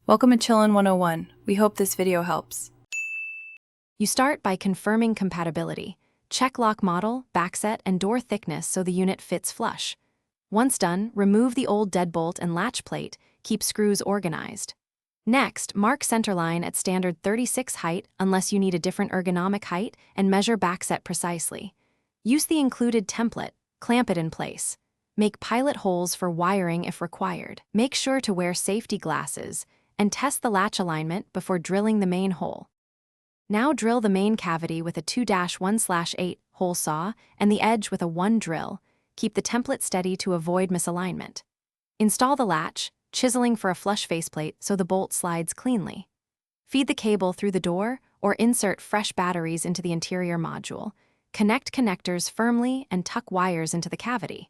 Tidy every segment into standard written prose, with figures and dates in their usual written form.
Welcome to Chillin' 101. We hope this video helps. You start by confirming compatibility. Check lock model, backset, and door thickness so the unit fits flush. Once done, remove the old deadbolt and latch plate. Keep screws organized. Next, mark centerline at standard 36 height unless you need a different ergonomic height, and measure backset precisely. Use the included template. Clamp it in place. Make pilot holes for wiring if required. Make sure to wear safety glasses and test the latch alignment before drilling the main hole. Now drill the main cavity with a 2-1/8 hole saw and the edge with a 1 drill. Keep the template steady to avoid misalignment. Install the latch, chiseling for a flush faceplate so the bolt slides cleanly. Feed the cable through the door or insert fresh batteries into the interior module. Connect connectors firmly and tuck wires into the cavity.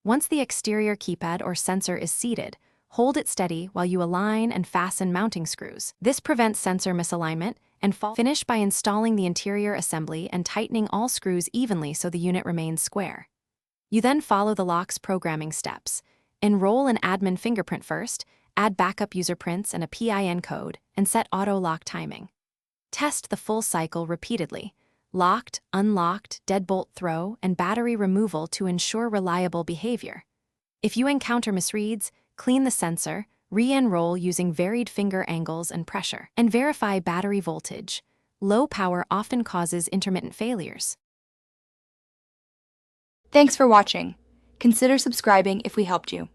Once the exterior keypad or sensor is seated, hold it steady while you align and fasten mounting screws. This prevents sensor misalignment and fall. Finish by installing the interior assembly and tightening all screws evenly so the unit remains square. You then follow the lock's programming steps. Enroll an admin fingerprint first, add backup user prints and a PIN code, and set auto lock timing. Test the full cycle repeatedly. Locked, unlocked, deadbolt throw, and battery removal to ensure reliable behavior. If you encounter misreads, clean the sensor, re-enroll using varied finger angles and pressure, and verify battery voltage. Low power often causes intermittent failures. Thanks for watching. Consider subscribing if we helped you.